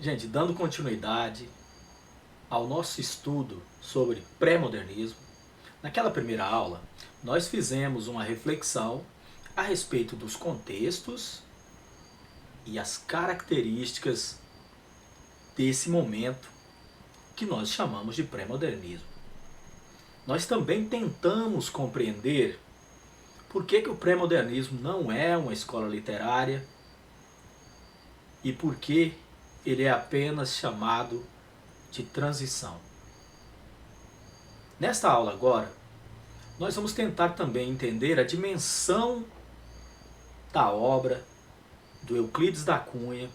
Gente, dando continuidade ao nosso estudo sobre pré-modernismo, naquela primeira aula nós fizemos uma reflexão a respeito dos contextos e as características desse momento que nós chamamos de pré-modernismo. Nós também tentamos compreender por que o pré-modernismo não é uma escola literária e por que ele é apenas chamado de transição. Nesta aula agora, nós vamos tentar também entender a dimensão da obra do Euclides da Cunha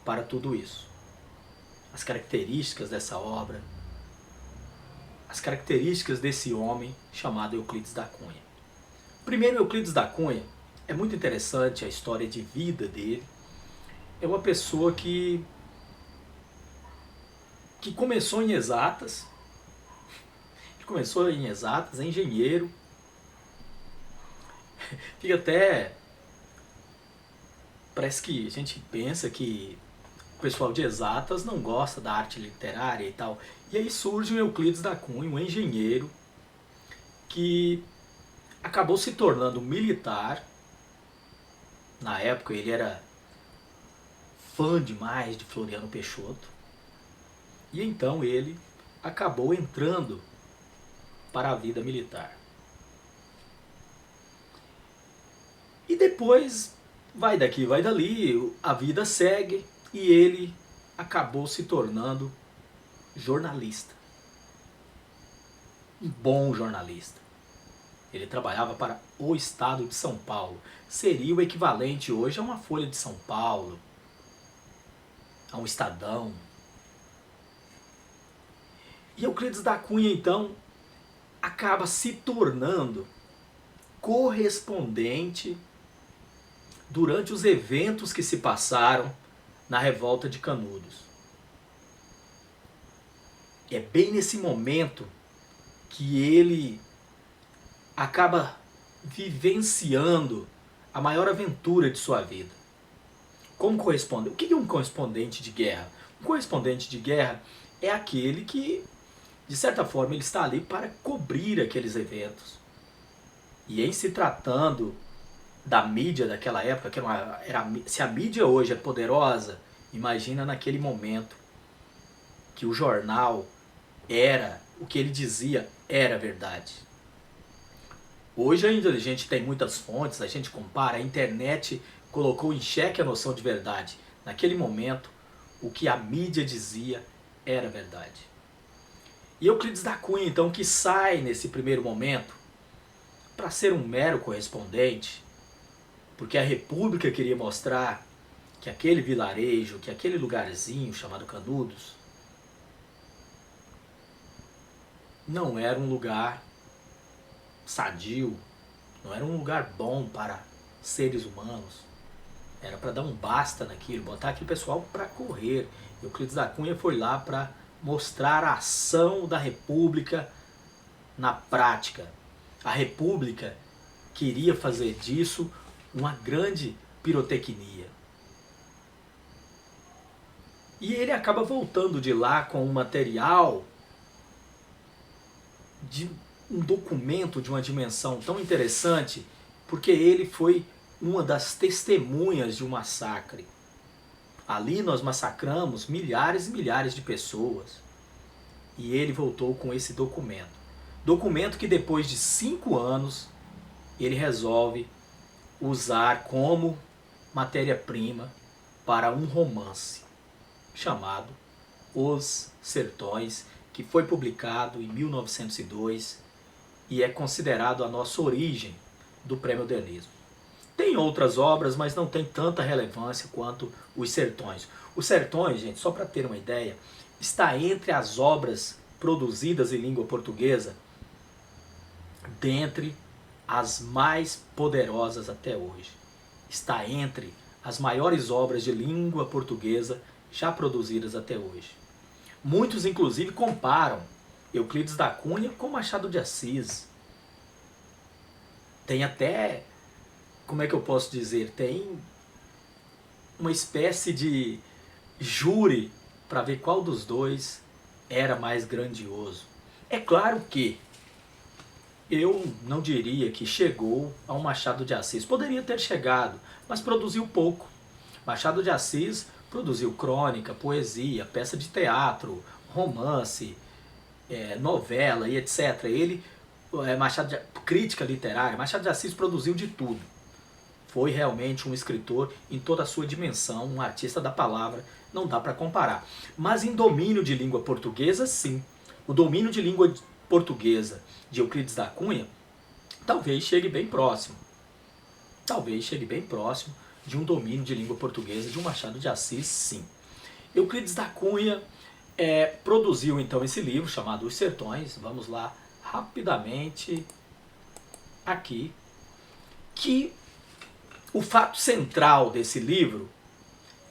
para tudo isso. As características dessa obra, as características desse homem chamado Euclides da Cunha. Primeiro, Euclides da Cunha, é muito interessante a história de vida dele. É uma pessoa que começou em exatas, é engenheiro. Fica até... Parece que a gente pensa que o pessoal de exatas não gosta da arte literária e tal. E aí surge o Euclides da Cunha, um engenheiro que acabou se tornando militar. Na época ele era fã demais de Floriano Peixoto. E então ele acabou entrando para a vida militar. E depois, vai daqui, vai dali, a vida segue e ele acabou se tornando jornalista. Um bom jornalista. Ele trabalhava para o Estado de São Paulo. Seria o equivalente hoje a uma Folha de São Paulo, a um Estadão. E Euclides da Cunha, então, acaba se tornando correspondente durante os eventos que se passaram na Revolta de Canudos. É bem nesse momento que ele acaba vivenciando a maior aventura de sua vida. Como correspondente? O que é um correspondente de guerra? Um correspondente de guerra é aquele que, de certa forma, ele está ali para cobrir aqueles eventos. E em se tratando da mídia daquela época, se a mídia hoje é poderosa, imagina naquele momento que o jornal era, o que ele dizia era verdade. Hoje ainda a gente tem muitas fontes, a gente compara, a internet colocou em xeque a noção de verdade. Naquele momento, o que a mídia dizia era verdade. E Euclides da Cunha, então, que sai nesse primeiro momento para ser um mero correspondente, porque a República queria mostrar que aquele vilarejo, que aquele lugarzinho chamado Canudos, não era um lugar sadio, não era um lugar bom para seres humanos. Era para dar um basta naquilo, botar aquele pessoal para correr. Euclides da Cunha foi lá para mostrar a ação da República na prática. A República queria fazer disso uma grande pirotecnia. E ele acaba voltando de lá com um material de um documento de uma dimensão tão interessante, porque ele foi uma das testemunhas de um massacre. Ali nós massacramos milhares e milhares de pessoas. E ele voltou com esse documento. Documento que depois de 5 anos ele resolve usar como matéria-prima para um romance chamado Os Sertões, que foi publicado em 1902 e é considerado a nossa origem do pré-modernismo. Tem outras obras, mas não tem tanta relevância quanto Os Sertões. Os Sertões, gente, só para ter uma ideia, está entre as obras produzidas em língua portuguesa, dentre as mais poderosas até hoje. Está entre as maiores obras de língua portuguesa já produzidas até hoje. Muitos, inclusive, comparam Euclides da Cunha com Machado de Assis. Tem até, como é que eu posso dizer, tem uma espécie de júri para ver qual dos dois era mais grandioso. É claro que eu não diria que chegou ao Machado de Assis. Poderia ter chegado, mas produziu pouco. Machado de Assis produziu crônica, poesia, peça de teatro, romance, novela e etc. Ele, crítica literária, Machado de Assis produziu de tudo. Foi realmente um escritor em toda a sua dimensão, um artista da palavra, não dá para comparar. Mas em domínio de língua portuguesa, sim. O domínio de língua portuguesa de Euclides da Cunha talvez chegue bem próximo. Talvez chegue bem próximo de um domínio de língua portuguesa de um Machado de Assis, sim. Euclides da Cunha produziu então esse livro chamado Os Sertões. Vamos lá rapidamente aqui. Que o fato central desse livro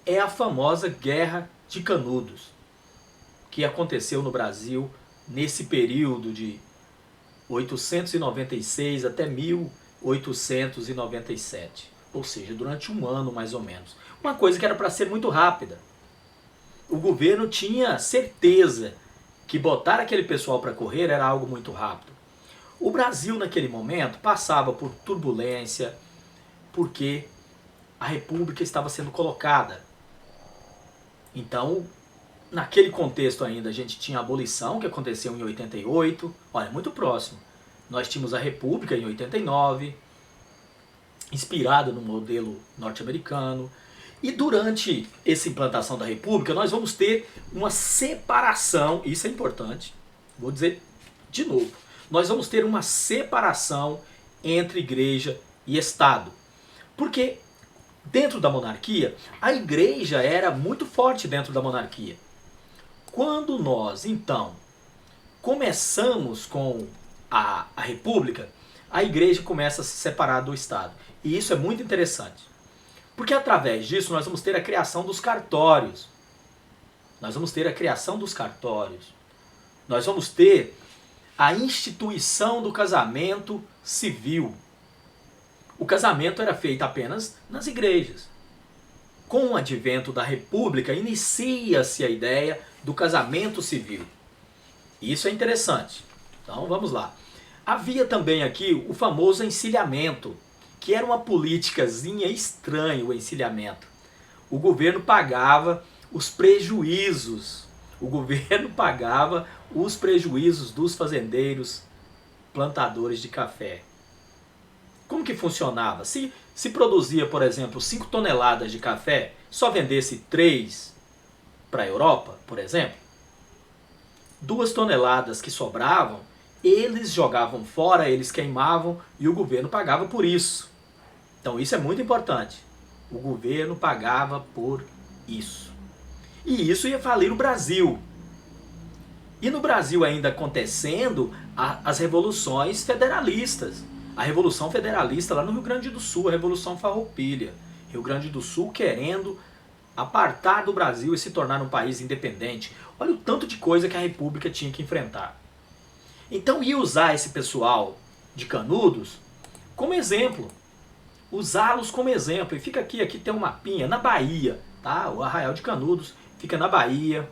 é a famosa Guerra de Canudos, que aconteceu no Brasil nesse período de 896 até 1897. Ou seja, durante um ano mais ou menos. Uma coisa que era para ser muito rápida. O governo tinha certeza que botar aquele pessoal para correr era algo muito rápido. O Brasil, naquele momento, passava por turbulência, porque a República estava sendo colocada. Então, naquele contexto ainda, a gente tinha a abolição, que aconteceu em 88, olha, muito próximo. Nós tínhamos a República em 89, inspirada no modelo norte-americano. E durante essa implantação da República, nós vamos ter uma separação, isso é importante, vou dizer de novo, nós vamos ter uma separação entre igreja e Estado. Porque dentro da monarquia, a igreja era muito forte dentro da monarquia. Quando nós, então, começamos com a República, a igreja começa a se separar do Estado. E isso é muito interessante. Porque através disso nós vamos ter a criação dos cartórios. Nós vamos ter a criação dos cartórios. Nós vamos ter a instituição do casamento civil. O casamento era feito apenas nas igrejas. Com o advento da República, inicia-se a ideia do casamento civil. Isso é interessante. Então vamos lá. Havia também aqui o famoso encilhamento, que era uma politicazinha estranha, o encilhamento. O governo pagava os prejuízos. O governo pagava os prejuízos dos fazendeiros plantadores de café. Como que funcionava? Se produzia, por exemplo, 5 toneladas de café, só vendesse 3 para a Europa, por exemplo, 2 toneladas que sobravam, eles jogavam fora, eles queimavam e o governo pagava por isso. Então isso é muito importante. O governo pagava por isso. E isso ia falir o Brasil. E no Brasil ainda acontecendo as revoluções federalistas. A Revolução Federalista lá no Rio Grande do Sul, a Revolução Farroupilha. Rio Grande do Sul querendo apartar do Brasil e se tornar um país independente. Olha o tanto de coisa que a República tinha que enfrentar. Então ia usar esse pessoal de Canudos como exemplo. Usá-los como exemplo. E fica aqui tem um mapinha, na Bahia, tá? O Arraial de Canudos fica na Bahia.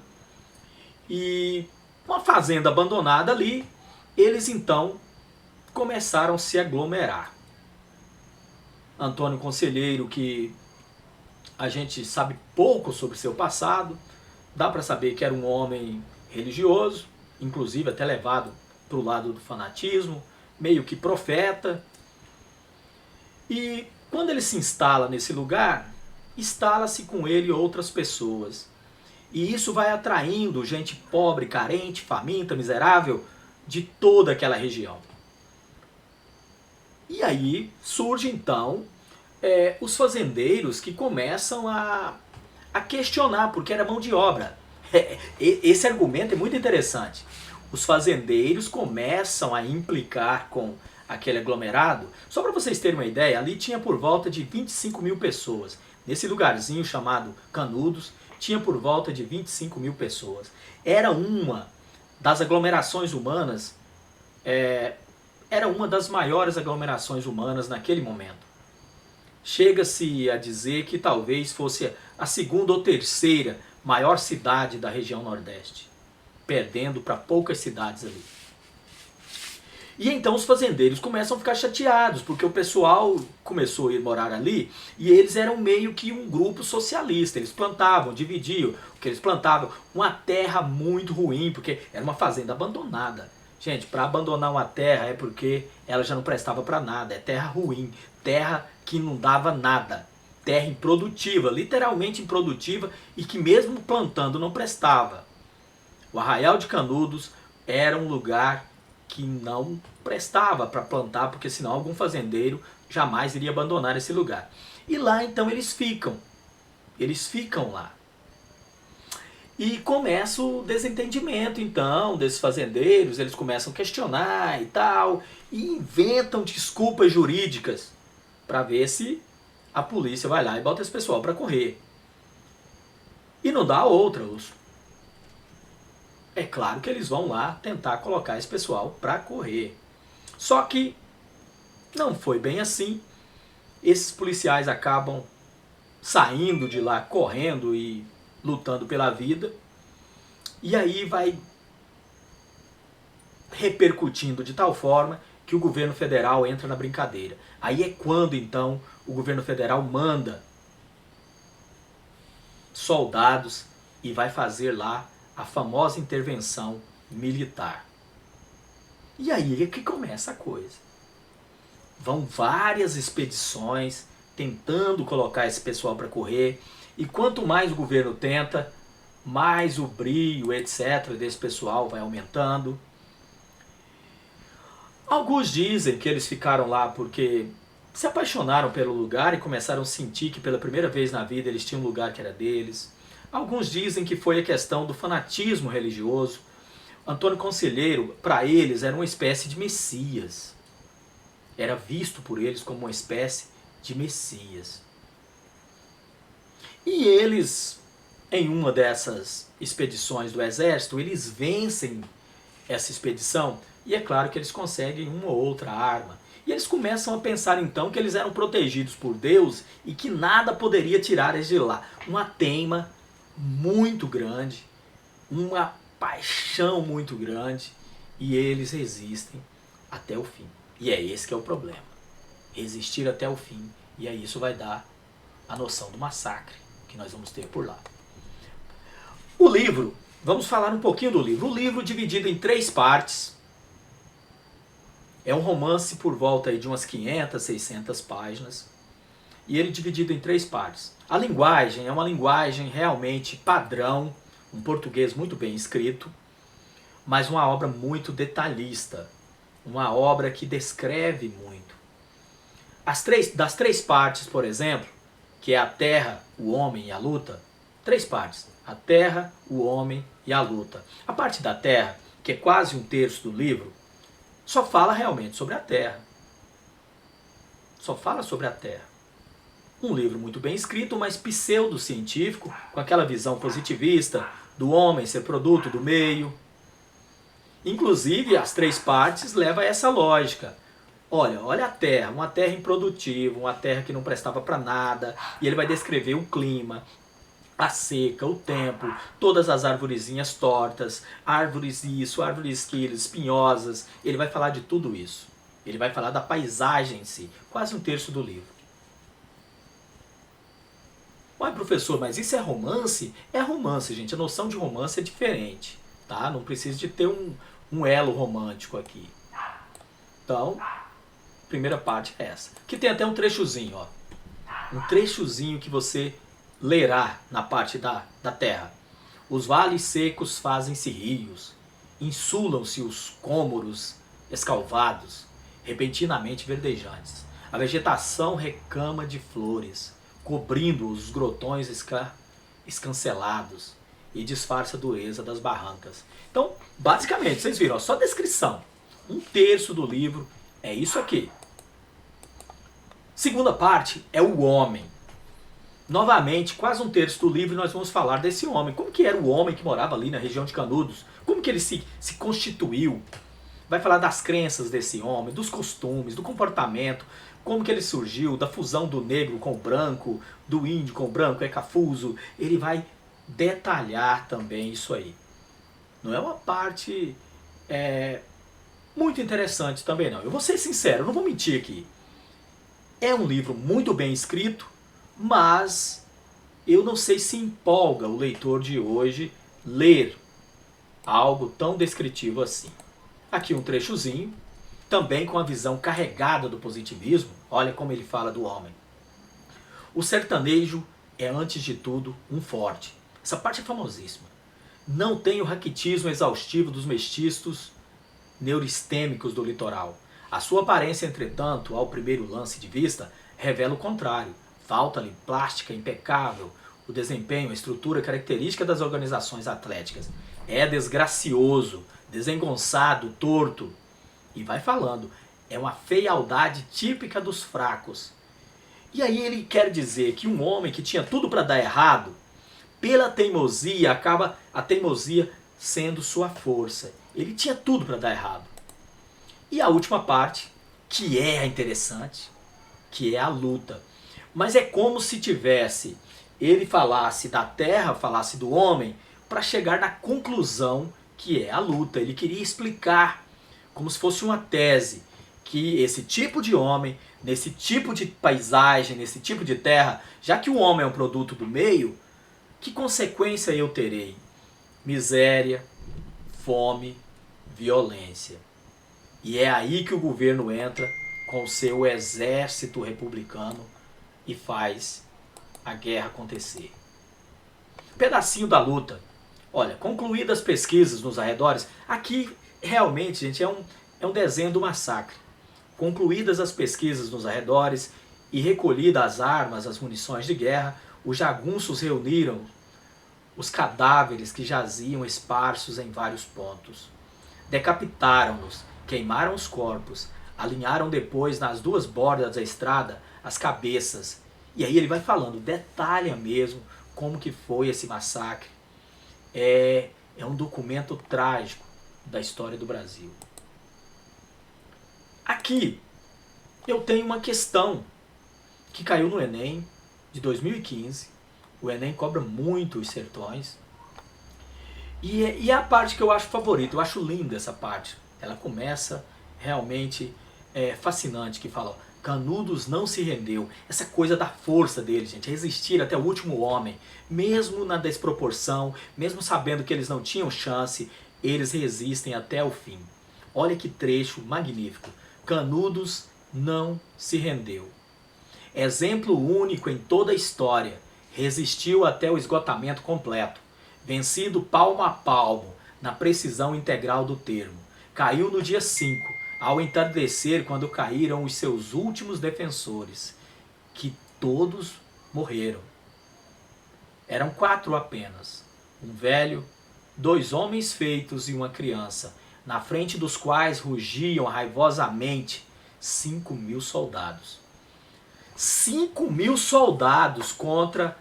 E uma fazenda abandonada ali, eles então começaram a se aglomerar. Antônio Conselheiro, que a gente sabe pouco sobre seu passado, dá para saber que era um homem religioso, inclusive até levado para o lado do fanatismo, meio que profeta. E quando ele se instala nesse lugar, instala-se com ele outras pessoas. E isso vai atraindo gente pobre, carente, faminta, miserável, de toda aquela região. E aí surge então os fazendeiros que começam a questionar, porque era mão de obra. Esse argumento é muito interessante. Os fazendeiros começam a implicar com aquele aglomerado. Só para vocês terem uma ideia, ali tinha por volta de 25 mil pessoas. Nesse lugarzinho chamado Canudos, tinha por volta de 25 mil pessoas. Era uma das aglomerações humanas, era uma das maiores aglomerações humanas naquele momento. Chega-se a dizer que talvez fosse a segunda ou terceira maior cidade da região Nordeste, perdendo para poucas cidades ali. E então os fazendeiros começam a ficar chateados, porque o pessoal começou a ir morar ali e eles eram meio que um grupo socialista. Eles plantavam, dividiam o que eles plantavam. Uma terra muito ruim, porque era uma fazenda abandonada. Gente, para abandonar uma terra é porque ela já não prestava para nada. É terra ruim, terra que não dava nada. Terra improdutiva, literalmente improdutiva, e que mesmo plantando não prestava. O Arraial de Canudos era um lugar que não prestava para plantar, porque senão algum fazendeiro jamais iria abandonar esse lugar. E lá então eles ficam lá. E começa o desentendimento então desses fazendeiros, eles começam a questionar e tal, e inventam desculpas jurídicas para ver se a polícia vai lá e bota esse pessoal para correr. E não dá outra. É claro que eles vão lá tentar colocar esse pessoal para correr. Só que não foi bem assim. Esses policiais acabam saindo de lá correndo e lutando pela vida. E aí vai repercutindo de tal forma que o governo federal entra na brincadeira. Aí é quando então o governo federal manda soldados e vai fazer lá a famosa intervenção militar. E aí é que começa a coisa. Vão várias expedições tentando colocar esse pessoal para correr, e quanto mais o governo tenta, mais o brio, etc., desse pessoal vai aumentando. Alguns dizem que eles ficaram lá porque se apaixonaram pelo lugar e começaram a sentir que pela primeira vez na vida eles tinham um lugar que era deles. Alguns dizem que foi a questão do fanatismo religioso. Antônio Conselheiro, para eles, era uma espécie de Messias. Era visto por eles como uma espécie de Messias. E eles, em uma dessas expedições do exército, eles vencem essa expedição. E é claro que eles conseguem uma ou outra arma. E eles começam a pensar então que eles eram protegidos por Deus e que nada poderia tirar eles de lá. Uma teima muito grande, uma paixão muito grande, e eles resistem até o fim. E é esse que é o problema. Resistir até o fim, e aí isso vai dar a noção do massacre que nós vamos ter por lá. O livro, vamos falar um pouquinho do livro. O livro dividido em 3 partes. É um romance por volta aí de umas 500, 600 páginas. E ele dividido em 3 partes. A linguagem é uma linguagem realmente padrão, um português muito bem escrito, mas uma obra muito detalhista, uma obra que descreve muito. Das 3 partes, por exemplo, que é a terra, o homem e a luta, 3 partes, a terra, o homem e a luta. A parte da terra, que é quase 1/3 do livro, só fala realmente sobre a terra. Só fala sobre a terra. Um livro muito bem escrito, mas pseudocientífico, com aquela visão positivista do homem ser produto do meio. Inclusive, as 3 partes levam a essa lógica. Olha a terra, uma terra improdutiva, uma terra que não prestava para nada, e ele vai descrever o clima, a seca, o tempo, todas as arvorezinhas tortas, árvores isso, árvores aquilo, espinhosas. Ele vai falar de tudo isso. Ele vai falar da paisagem em si, quase 1/3 do livro. Ué, professor, mas isso é romance? É romance, gente. A noção de romance é diferente, tá? Não precisa de ter um elo romântico aqui. Então, primeira parte é essa. Que tem até um trechozinho, ó. Um trechozinho que você lerá na parte da terra. Os vales secos fazem-se rios, insulam-se os cômoros escalvados, repentinamente verdejantes. A vegetação recama de flores, cobrindo os grotões escancelados, e disfarça a dureza das barrancas. Então, basicamente, vocês viram, ó, só descrição. 1/3 do livro é isso aqui. Segunda parte é o homem. Novamente, quase 1/3 do livro nós vamos falar desse homem. Como que era o homem que morava ali na região de Canudos? Como que ele se constituiu? Vai falar das crenças desse homem, dos costumes, do comportamento, como que ele surgiu, da fusão do negro com o branco, do índio com o branco, é cafuso. Ele vai detalhar também isso aí. Não é uma parte muito interessante também não. Eu vou ser sincero, eu não vou mentir aqui. É um livro muito bem escrito, mas eu não sei se empolga o leitor de hoje ler algo tão descritivo assim. Aqui um trechozinho, também com a visão carregada do positivismo. Olha como ele fala do homem. O sertanejo é, antes de tudo, um forte. Essa parte é famosíssima. Não tem o raquitismo exaustivo dos mestiços neuristêmicos do litoral. A sua aparência, entretanto, ao primeiro lance de vista, revela o contrário. Falta-lhe plástica impecável, o desempenho, a estrutura característica das organizações atléticas. É desgracioso, desengonçado, torto. E vai falando, é uma feialdade típica dos fracos. E aí ele quer dizer que um homem que tinha tudo para dar errado, pela teimosia, acaba a teimosia sendo sua força. Ele tinha tudo para dar errado. E a última parte, que é a interessante, que é a luta. Mas é como se tivesse, ele falasse da terra, falasse do homem, para chegar na conclusão que é a luta. Ele queria explicar, como se fosse uma tese, que esse tipo de homem, nesse tipo de paisagem, nesse tipo de terra, já que o homem é um produto do meio, que consequência eu terei? Miséria, fome, violência. E é aí que o governo entra com o seu exército republicano e faz a guerra acontecer. Pedacinho da luta. Olha, concluídas as pesquisas nos arredores, aqui realmente, gente, é um desenho do massacre. Concluídas as pesquisas nos arredores e recolhidas as armas, as munições de guerra, os jagunços reuniram os cadáveres que jaziam esparsos em vários pontos. Decapitaram-nos, queimaram os corpos, alinharam depois nas duas bordas da estrada as cabeças. E aí ele vai falando, detalha mesmo como que foi esse massacre. É um documento trágico da história do Brasil. Aqui eu tenho uma questão que caiu no Enem de 2015. O Enem cobra muito os sertões. E é a parte que eu acho favorita, eu acho linda essa parte. Ela começa realmente fascinante, que fala, Canudos não se rendeu. Essa coisa da força dele, gente, resistir até o último homem, mesmo na desproporção, mesmo sabendo que eles não tinham chance, eles resistem até o fim. Olha que trecho magnífico. Canudos não se rendeu. Exemplo único em toda a história, resistiu até o esgotamento completo, vencido palmo a palmo, na precisão integral do termo. Caiu no dia 5, ao entardecer, quando caíram os seus últimos defensores, que todos morreram. Eram 4 apenas, um velho, 2 homens feitos e uma criança, na frente dos quais rugiam raivosamente 5.000 soldados. 5.000 soldados contra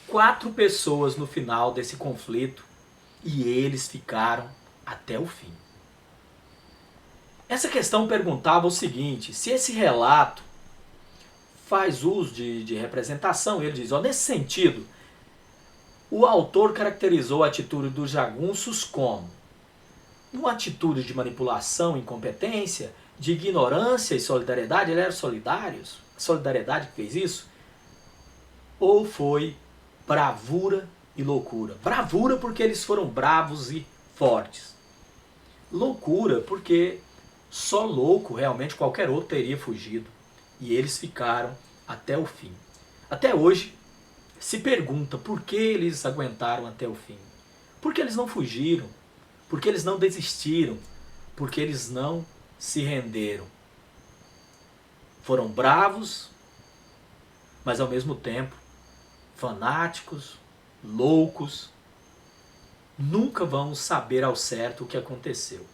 4 pessoas no final desse conflito, e eles ficaram até o fim. Essa questão perguntava o seguinte, se esse relato faz uso de representação, ele diz, nesse sentido, o autor caracterizou a atitude dos jagunços como uma atitude de manipulação, incompetência, de ignorância e solidariedade, eles eram solidários, solidariedade que fez isso, ou foi bravura e loucura? Bravura porque eles foram bravos e fortes. Loucura porque só louco realmente qualquer outro teria fugido. E eles ficaram até o fim. Até hoje se pergunta por que eles aguentaram até o fim. Porque eles não fugiram, porque eles não desistiram, porque eles não se renderam. Foram bravos, mas ao mesmo tempo fanáticos, loucos. Nunca vamos saber ao certo o que aconteceu.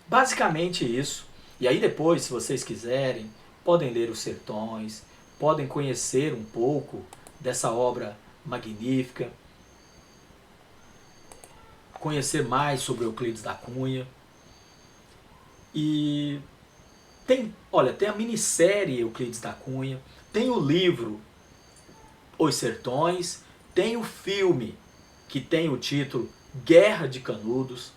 Basicamente isso. E aí depois, se vocês quiserem, podem ler Os Sertões, podem conhecer um pouco dessa obra magnífica, conhecer mais sobre Euclides da Cunha. E tem a minissérie Euclides da Cunha, tem o livro Os Sertões, tem o filme que tem o título Guerra de Canudos.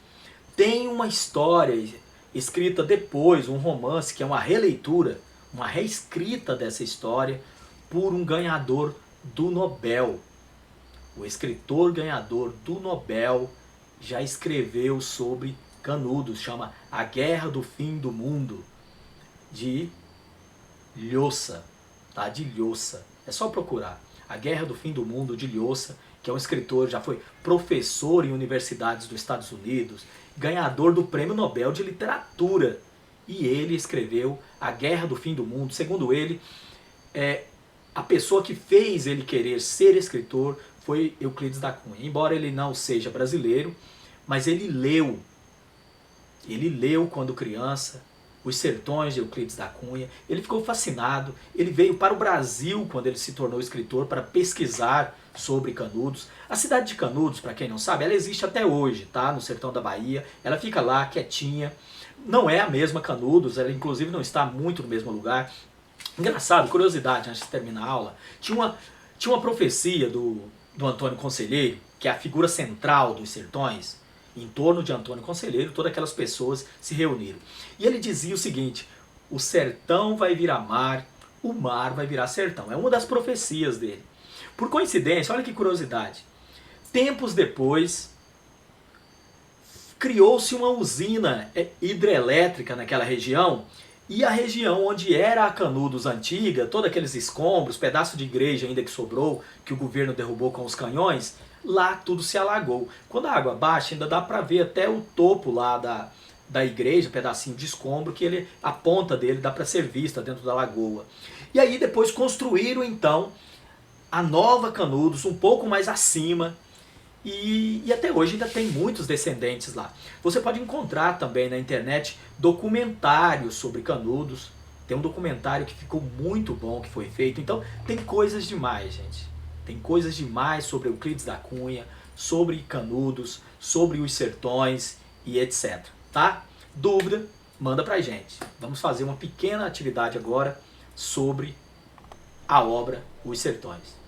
Tem uma história escrita depois, um romance que é uma releitura, uma reescrita dessa história por um ganhador do Nobel. O escritor ganhador do Nobel já escreveu sobre Canudos, chama A Guerra do Fim do Mundo, de Lhosa, tá? De Lhosa. É só procurar. A Guerra do Fim do Mundo, de Lhosa, que é um escritor, já foi professor em universidades dos Estados Unidos, ganhador do Prêmio Nobel de Literatura. E ele escreveu A Guerra do Fim do Mundo. Segundo ele, a pessoa que fez ele querer ser escritor foi Euclides da Cunha. Embora ele não seja brasileiro, mas ele leu quando criança Os Sertões de Euclides da Cunha. Ele ficou fascinado. Ele veio para o Brasil quando ele se tornou escritor para pesquisar sobre Canudos. A cidade de Canudos, para quem não sabe, ela existe até hoje, tá? No sertão da Bahia. Ela fica lá quietinha. Não é a mesma Canudos, ela inclusive não está muito no mesmo lugar. Engraçado, curiosidade, antes de terminar a aula, tinha uma profecia do Antônio Conselheiro, que é a figura central dos sertões. Em torno de Antônio Conselheiro, todas aquelas pessoas se reuniram. E ele dizia o seguinte: o sertão vai virar mar, o mar vai virar sertão. É uma das profecias dele. Por coincidência, olha que curiosidade. Tempos depois, criou-se uma usina hidrelétrica naquela região, e a região onde era a Canudos antiga, todos aqueles escombros, pedaço de igreja ainda que sobrou, que o governo derrubou com os canhões, lá tudo se alagou. Quando a água baixa, ainda dá para ver até o topo lá da igreja, um pedacinho de escombro, que a ponta dele dá para ser vista dentro da lagoa. E aí depois construíram então a nova Canudos, um pouco mais acima, e até hoje ainda tem muitos descendentes lá. Você pode encontrar também na internet documentários sobre Canudos. Tem um documentário que ficou muito bom, que foi feito. Então tem coisas demais, gente. Tem coisas demais sobre Euclides da Cunha, sobre Canudos, sobre os sertões e etc. Tá? Dúvida? Manda pra gente. Vamos fazer uma pequena atividade agora sobre a obra Os Sertões.